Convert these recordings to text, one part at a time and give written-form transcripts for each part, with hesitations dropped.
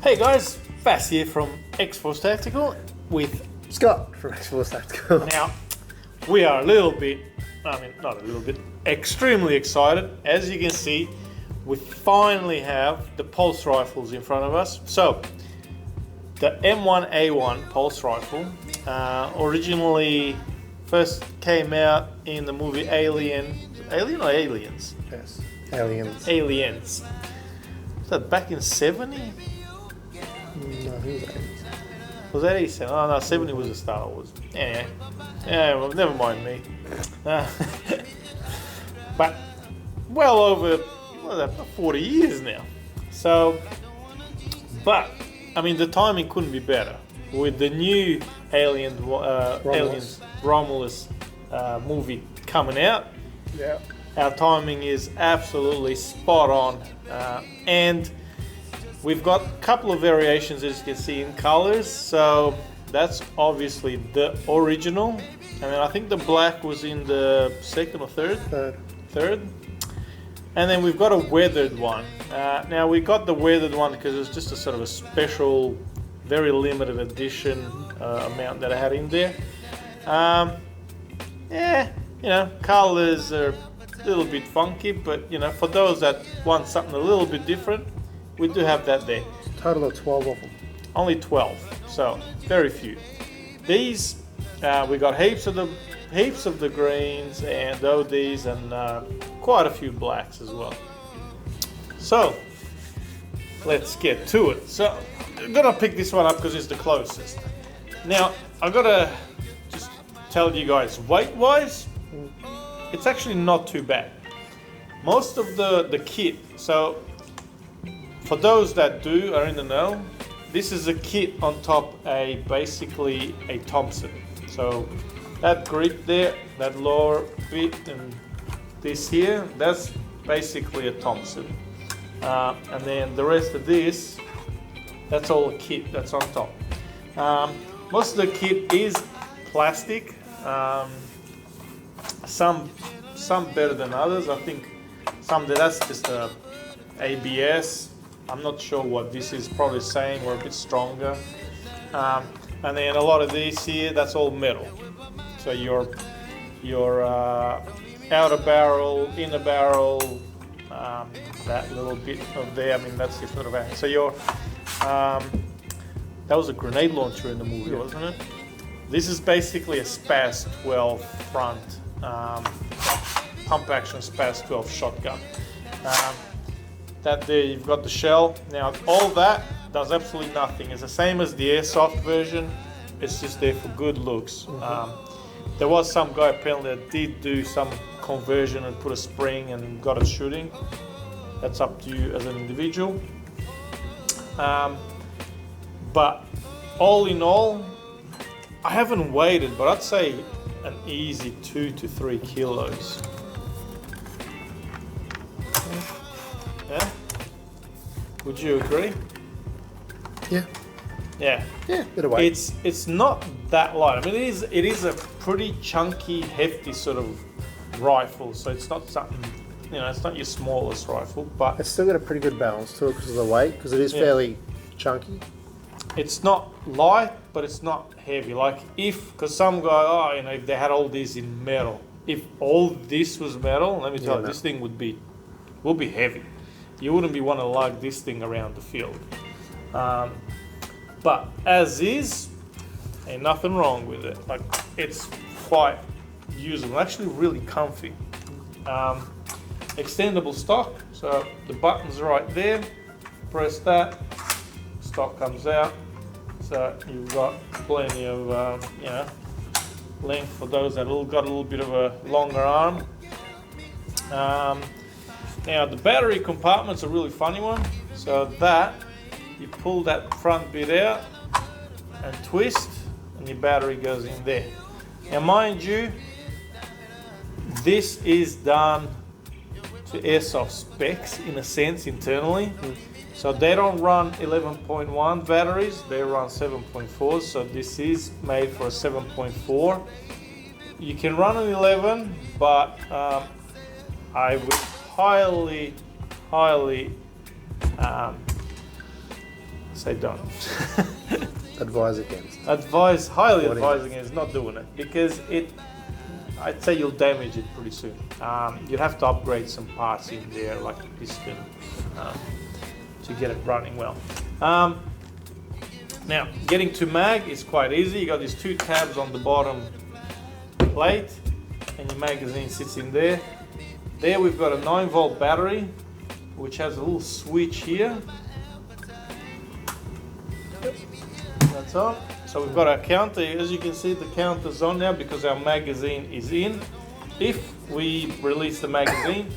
Hey guys, Vass here from X-Force Tactical with Scott from X-Force Tactical. Now, we are a little bit, not a little bit, extremely excited. As you can see, we finally have the pulse rifles in front of us. So, the M1A1 pulse rifle originally first came out in the movie Alien or Aliens? Yes, Aliens. Aliens. Was that back in 70? No, who was that? Was that 87? Oh no, 70 was the Star Wars. Anyway, yeah, well, never mind me. But well over 40 years now. So, but I mean, the timing couldn't be better with the new Aliens Romulus movie coming out. Yeah. Our timing is absolutely spot on, and we've got a couple of variations, as you can see, in colors. So that's obviously the original, and then I think the black was in the second or third. And then we've got a weathered one. Now we got the weathered one because it's just a sort of a special, very limited edition amount that I had in there. Yeah, you know, colors are a little bit funky, but you know, for those that want something a little bit different, we do have that there. Total of 12 of them. Only 12, so very few. These we got heaps of the greens and ODs and quite a few blacks as well. So let's get to it. So I'm gonna pick this one up because it's the closest. Now I gotta just tell you guys, weight-wise, it's actually not too bad. Most of the kit, so for those that are in the know, this is a kit on top basically a Thompson. So that grip there, that lower bit, and this here, that's basically a Thompson. And then the rest of this, that's all a kit that's on top. Most of the kit is plastic. Some better than others. I think that's just a ABS. I'm not sure what this is, probably saying we're a bit stronger. And then a lot of these here, that's all metal. So your outer barrel, inner barrel, that little bit of there, I mean that's your sort of angle. So that was a grenade launcher in the movie, wasn't it? This is basically a SPAS 12 front, pump action SPAS 12 shotgun. That there, you've got the shell. Now all that does absolutely nothing. It's the same as the airsoft version. It's just there for good looks. There was some guy apparently that did do some conversion and put a spring and got it shooting. That's up to you as an individual. But all in all, I haven't weighed it, but I'd say an easy 2 to 3 kilos. Yeah? Would you agree? Yeah. Yeah. Yeah, bit of weight. It's not that light. I mean, it is a pretty chunky, hefty sort of rifle. So it's not something, you know, it's not your smallest rifle, but It's still got a pretty good balance to it because of the weight, because it is fairly chunky. it's not light, but it's not heavy. Like because some guy, if they had all these in metal, if all this was metal, let me tell you, this thing would be heavy. You wouldn't be wanting to lug this thing around the field. But as is, ain't nothing wrong with it. Like, it's quite usable, actually really comfy. Extendable stock, so the button's right there. Press that, stock comes out. So you've got plenty of length for those that got a little bit of a longer arm. Now the battery compartment's a really funny one. So that you pull that front bit out and twist, and your battery goes in there. Now mind you, this is done to airsoft specs in a sense internally. So they don't run 11.1 batteries, they run 7.4. So this is made for a 7.4. You can run an 11, but I would highly say don't. Advise against. Highly advise against not doing it, because I'd say you'll damage it pretty soon. You'd have to upgrade some parts in there, like a piston, to get it running well. Now, getting to mag is quite easy. You got these two tabs on the bottom plate, and your magazine sits in there. There we've got a 9-volt battery, which has a little switch here. That's on. So we've got our counter. As you can see, the counter's on now because our magazine is in. If we release the magazine,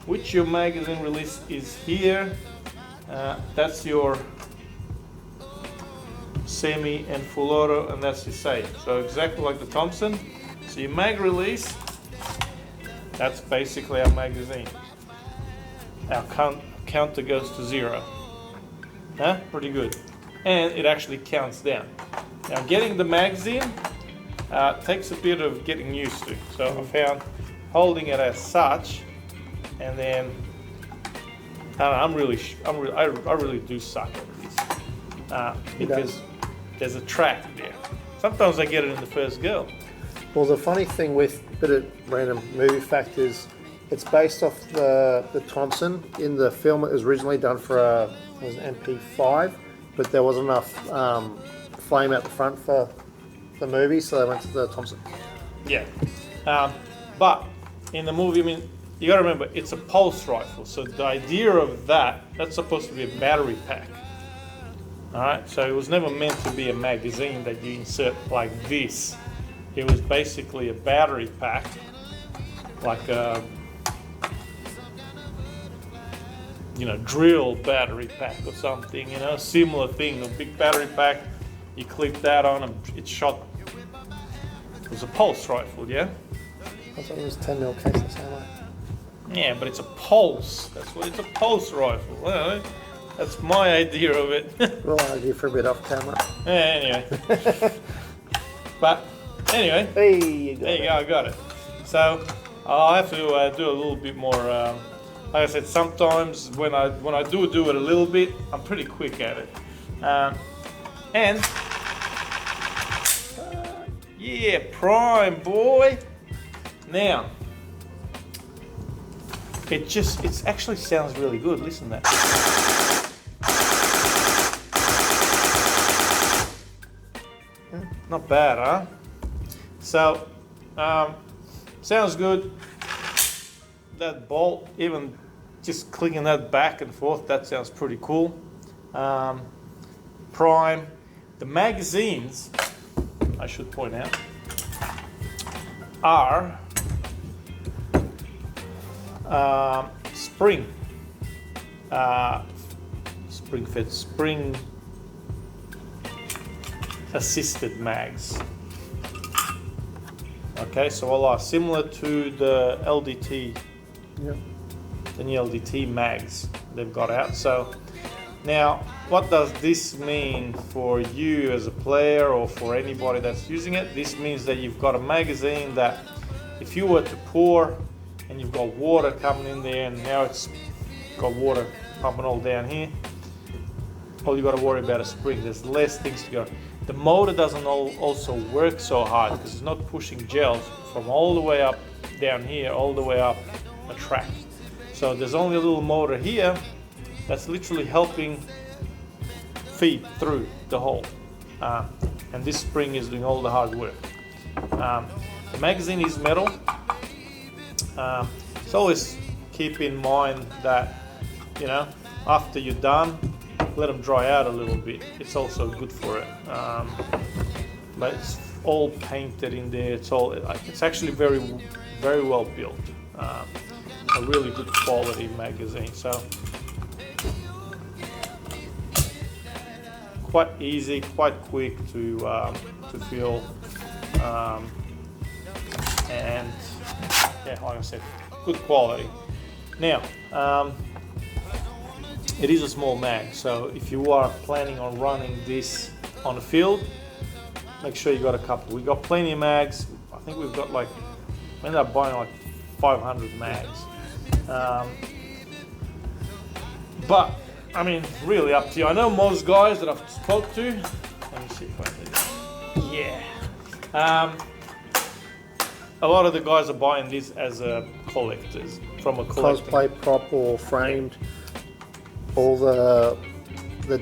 which your magazine release is here, that's your semi and full auto, and that's your safe. So exactly like the Thompson. So your mag release, that's basically our magazine. Our counter goes to 0. Pretty good. And it actually counts down. Now getting the mags in takes a bit of getting used to. So I found holding it as such, and then I really do suck at this because there's a track there. Sometimes I get it in the first go. Well, the funny thing with a bit of random movie fact is it's based off the Thompson. In the film, it was originally done for an MP5, but there wasn't enough flame out the front for the movie, so they went to the Thompson. Yeah, but in the movie, I mean, you got to remember it's a pulse rifle. So the idea of that's supposed to be a battery pack. All right, so it was never meant to be a magazine that you insert like this. It was basically a battery pack, like a drill battery pack or something, similar thing, a big battery pack. You clip that on and it shot. It was a pulse rifle, yeah? I thought it was 10mm case the same way. Yeah, but it's a pulse. That's what it's a pulse rifle. Well, that's my idea of it. We'll argue for a bit off camera. Yeah, anyway. But anyway, Hey, there you go, I got it. So I'll have to do a little bit more. Like I said, sometimes when I do it a little bit, I'm pretty quick at it. Yeah, prime boy. Now, it actually sounds really good. Listen to that. Not bad, huh? So, sounds good. That bolt, even just clicking that back and forth, that sounds pretty cool. Prime. The magazines, I should point out, are spring assisted mags. Okay, so all are similar to the LDT, the new LDT mags they've got out. So now, what does this mean for you as a player or for anybody that's using it? This means that you've got a magazine that if you were to pour and you've got water coming in there, and now it's got water pumping all down here, all you got to worry about is spring. There's less things to go. The motor doesn't also work so hard because it's not pushing gels from all the way up down here, all the way up a track. So there's only a little motor here that's literally helping feed through the hole. And this spring is doing all the hard work. The magazine is metal. So always keep in mind that, after you're done, let them dry out a little bit. It's also good for it. But it's all painted in there. It's actually very, very well built. A really good quality magazine. So quite easy, quite quick to fill, and yeah, like I said, good quality. Now, it is a small mag, so if you are planning on running this on the field, make sure you got a couple. We got plenty of mags. I think we've got we ended up buying like 500 mags. But I mean, really up to you. I know most guys that I've spoke to. Let me see if I can. Yeah. A lot of the guys are buying this as a collectors from a collector. Cosplay prop or framed. All the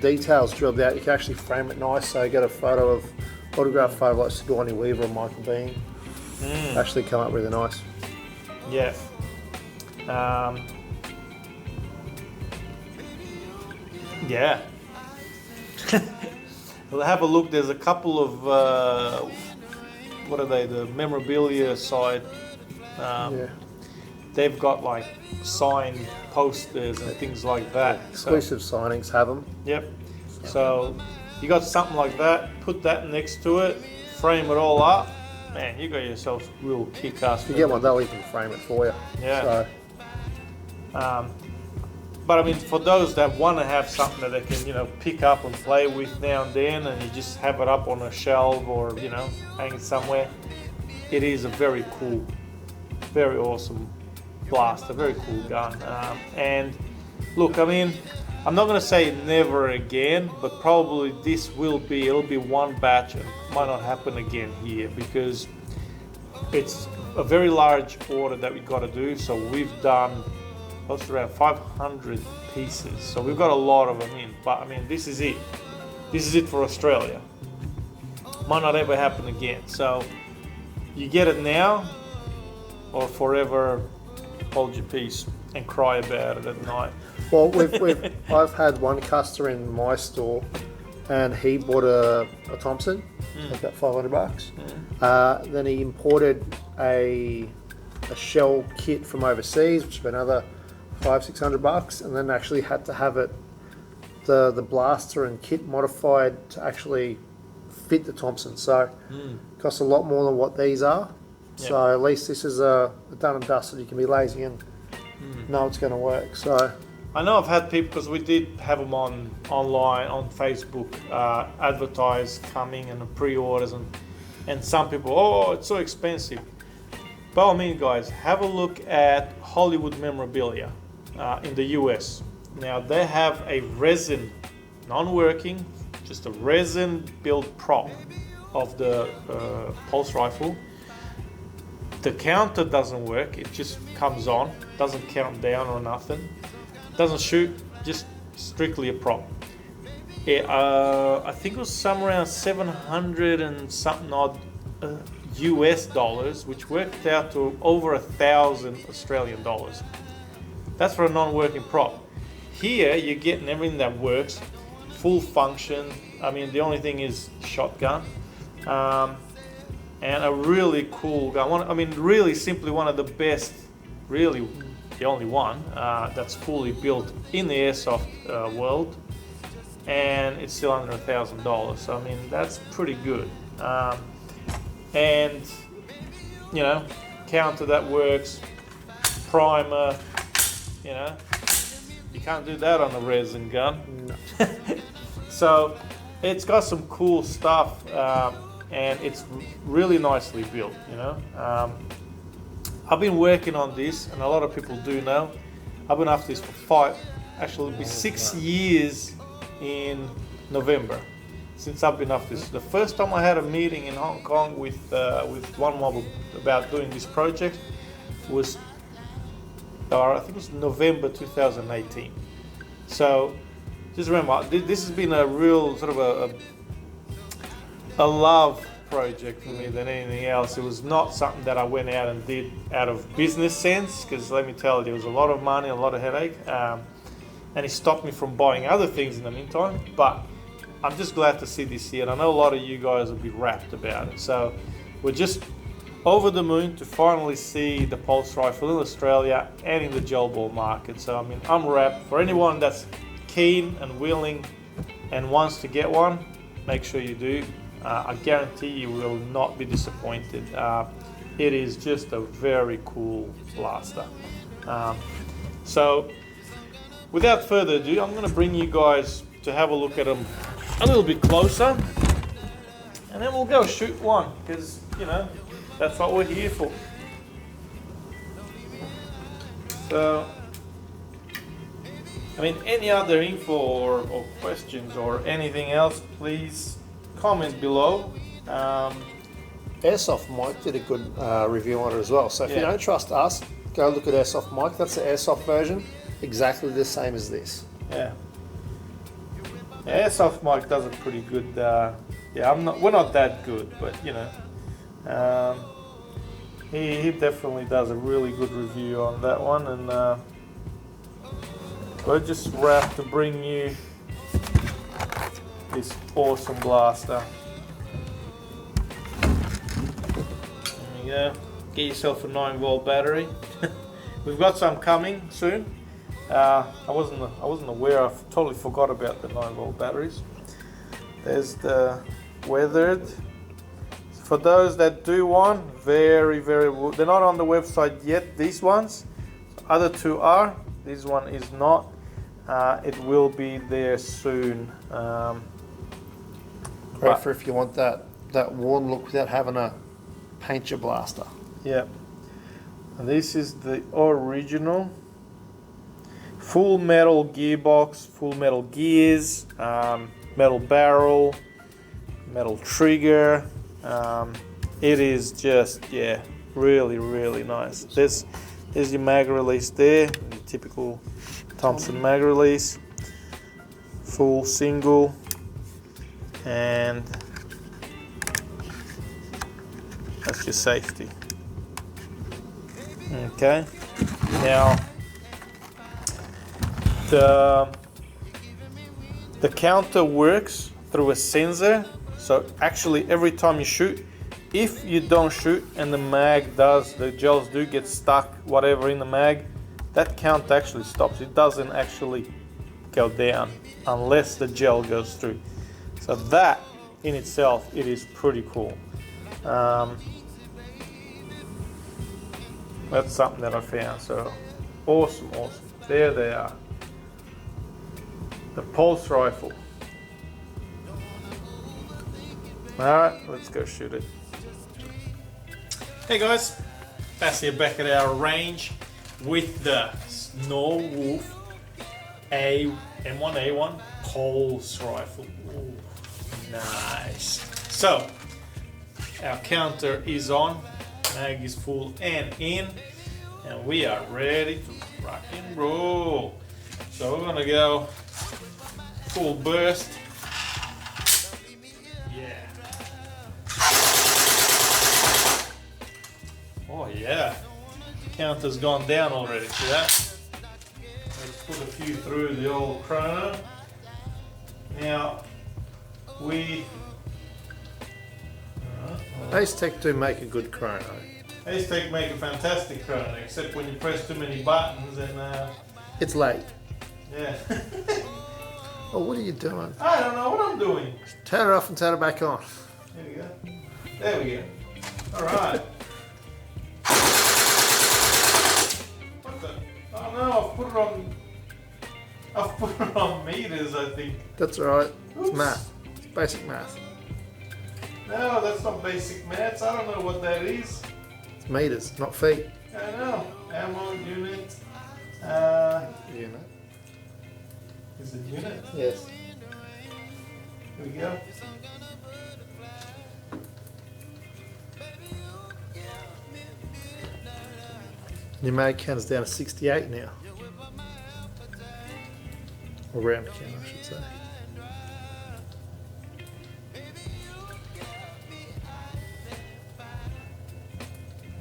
details drilled out. You can actually frame it nice. So you get a photo of autograph photo like Sigourney Weaver or Michael Biehn. Actually come up really nice. Yeah. Yeah. We'll have a look. There's a couple of what are they? The memorabilia side. Yeah. They've got like signed posters and things like that. Exclusive signings have them. Yep. So you got something like that. Put that next to it. Frame it all up. Man, you got yourself real kick-ass. If you get one, they'll even frame it for you. Yeah. So. But I mean, for those that want to have something that they can, you know, pick up and play with now and then, and you just have it up on a shelf or, you know, hang it somewhere, it is a very cool, very awesome blaster, very cool gun. And look, I mean, I'm not going to say never again, but probably it'll be one batch and might not happen again here because it's a very large order that we got to do. So we've done close to around 500 pieces. So we've got a lot of them in, but I mean, this is it. This is it for Australia. Might not ever happen again. So you get it now or forever hold your peace and cry about it at night. Well, I've had one customer in my store and he bought a Thompson, like that $500. Then he imported a shell kit from overseas, which was another $500-600, and then actually had to have it the blaster and kit modified to actually fit the Thompson. So it costs a lot more than what these are. Yep. So at least this is a done and dusted. You can be lazy and know it's going to work. So I know I've had people, because we did have them online on Facebook, advertise coming and pre-orders, and some people, oh, it's so expensive. By all means, guys, have a look at Hollywood Memorabilia in the US. Now they have a resin, non-working, just a resin built prop of the pulse rifle. The counter doesn't work, it just comes on, doesn't count down or nothing, doesn't shoot, just strictly a prop. I think it was somewhere around 700 and something odd US dollars, which worked out to over 1,000 Australian dollars. That's for a non-working prop. Here you're getting everything that works, full function. I mean, the only thing is shotgun, and a really cool gun. I mean, really simply one of the best, really the only one that's fully built in the airsoft world, and it's still under $1,000. So I mean, that's pretty good. And you know, counter that works, primer, you know, you can't do that on a resin gun. No. So it's got some cool stuff, and it's really nicely built, you know. I've been working on this, and a lot of people do know, I've been after this for it'll be 6 years in November. Since I've been after this. The first time I had a meeting in Hong Kong with One Mob about doing this project was, I think it was November 2018. So just remember, this has been a real sort of a love project for me than anything else. It was not something that I went out and did out of business sense, because let me tell you, there was a lot of money, a lot of headache, and it stopped me from buying other things in the meantime. But I'm just glad to see this here, and I know a lot of you guys will be rapt about it. So we're just over the moon to finally see the pulse rifle in Australia and in the gel ball market. So I mean, I'm rapt. For anyone that's keen and willing and wants to get one, make sure you do. I guarantee you will not be disappointed. It is just a very cool blaster. So without further ado, I'm going to bring you guys to have a look at them a little bit closer, and then we'll go shoot one, because you know, that's what we're here for. So I mean, any other info or questions or anything else, please comment below. Airsoft Mike did a good review on it as well. So if you Yeah. don't trust us, go look at Airsoft Mike. That's the Airsoft version, exactly the same as this. Yeah. Airsoft Mike does a pretty good. Yeah, we're not that good, but you know, he definitely does a really good review on that one, and we're just wrapped to bring you this awesome blaster. There you go. Get yourself a 9-volt battery. We've got some coming soon. I wasn't aware. I totally forgot about the 9-volt batteries. There's the weathered. For those that do want, very they're not on the website yet. These ones, other two are. This one is not. It will be there soon. Great for if you want that worn look without having to paint your blaster. Yeah. And this is the original. Full metal gearbox, full metal gears, metal barrel, metal trigger. It is just, yeah, really, really nice. There's your mag release there, your typical Thompson mag release. Full single, and that's your safety. Okay, now the counter works through a sensor, so actually every time you shoot, if you don't shoot and the gels do get stuck, whatever in the mag, that count actually stops. It doesn't actually go down unless the gel goes through. So that in itself, it is pretty cool. That's something that I found, so awesome. There they are. The pulse rifle. Alright, let's go shoot it. Hey guys, Bass here back at our range with the Snow Wolf M1A1 pulse rifle. Ooh, nice. So, our counter is on, mag is full and in, and we are ready to rock and roll. So we're gonna go full burst. Yeah. Oh yeah. Counter's gone down already, see that? Let's put a few through the old chrono. Now, Ace Tech do make a good chrono. Ace Tech make a fantastic chrono, except when you press too many buttons and It's late. yeah. Oh, what are you doing? I don't know what I'm doing. Turn it off and turn it back on. There we go. There we go. Alright. What the? Oh no, I've put it on meters, I think. That's alright. It's Oops. math. It's basic math. No, that's not basic maths. I don't know what that is. It's meters, not feet. I know. Ammo unit. You know. Is it unit? Yes. Here we go. Your mag count is down to 68 now. Or round count, I should say.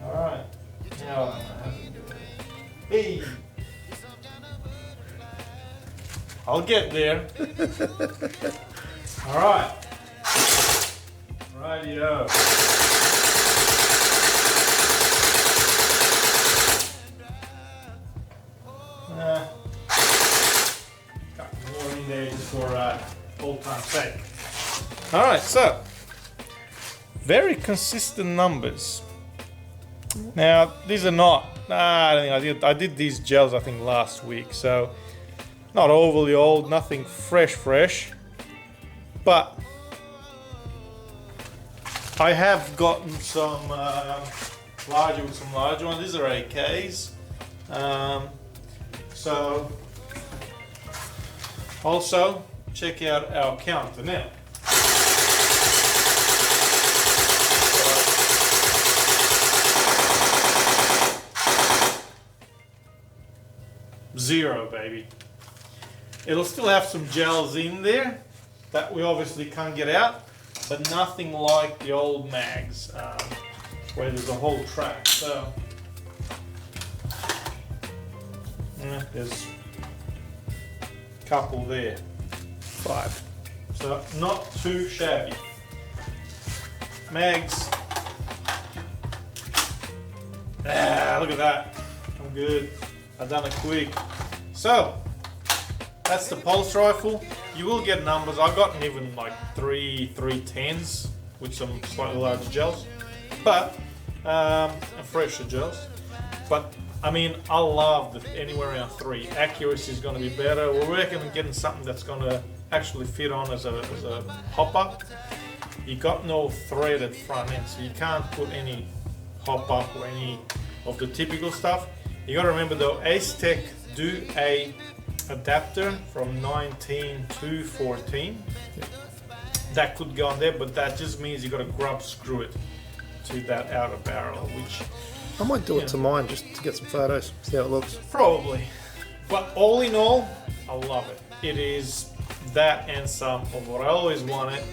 Alright. Now I don't know how to do it. Hey! I'll get there. Alright. Rightio. Got more in there just for old time's sake. Alright, so very consistent numbers. Now these are not. I did these gels I think last week, so not overly old, nothing fresh, but I have gotten some larger ones. These are AKs, so Also, check out our counter now. Zero, baby. It'll still have some gels in there that we obviously can't get out, but nothing like the old mags where there's a whole track. So there's a couple there. 5. So not too shabby. Mags. Look at that. I'm good. I've done it quick. So that's the pulse rifle. You will get numbers. I've gotten even like 310s with some slightly larger gels, but fresher gels. But I mean, I love that anywhere around 3. Accuracy is going to be better. We're working on getting something that's going to actually fit on as a hopper. You got no threaded front end, so you can't put any hop up or any of the typical stuff. You got to remember though, Ace-Tech do a adapter from 19 to 14. That could go on there, but that just means you got to grub screw it to that outer barrel, which I might do it to mine just to get some photos, see how it looks. probably. But all in all, I love it. It is that and some of what I always wanted.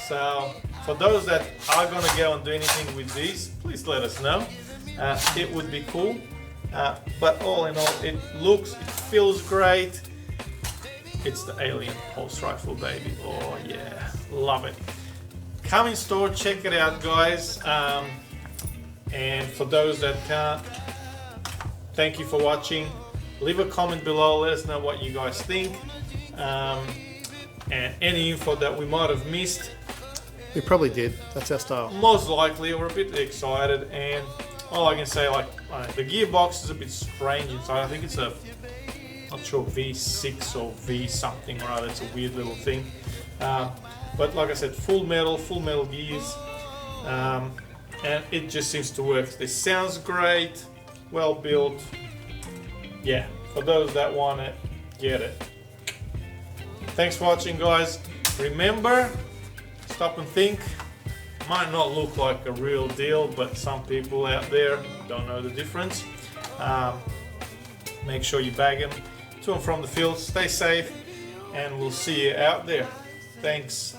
So for those that are going to go and do anything with these, please let us know. It would be cool. But all in all, it looks, it feels great. It's the Alien pulse rifle, baby. Oh yeah, love it. Come in store, check it out, guys. And for those that can't, thank you for watching. Leave a comment below, let us know what you guys think. And any info that we might have missed. We probably did, that's our style. Most likely, we're a bit excited, and all I can say, like, the gearbox is a bit strange inside. I think it's a, not sure, V6 or V something or other. It's a weird little thing. But like I said, full metal gears. And it just seems to work. This sounds great, well built. Yeah, for those that want it, get it. Thanks for watching, guys. Remember, stop and think. Might not look like a real deal, but some people out there don't know the difference. Make sure you bag them to and from the field. Stay safe, and we'll see you out there. Thanks.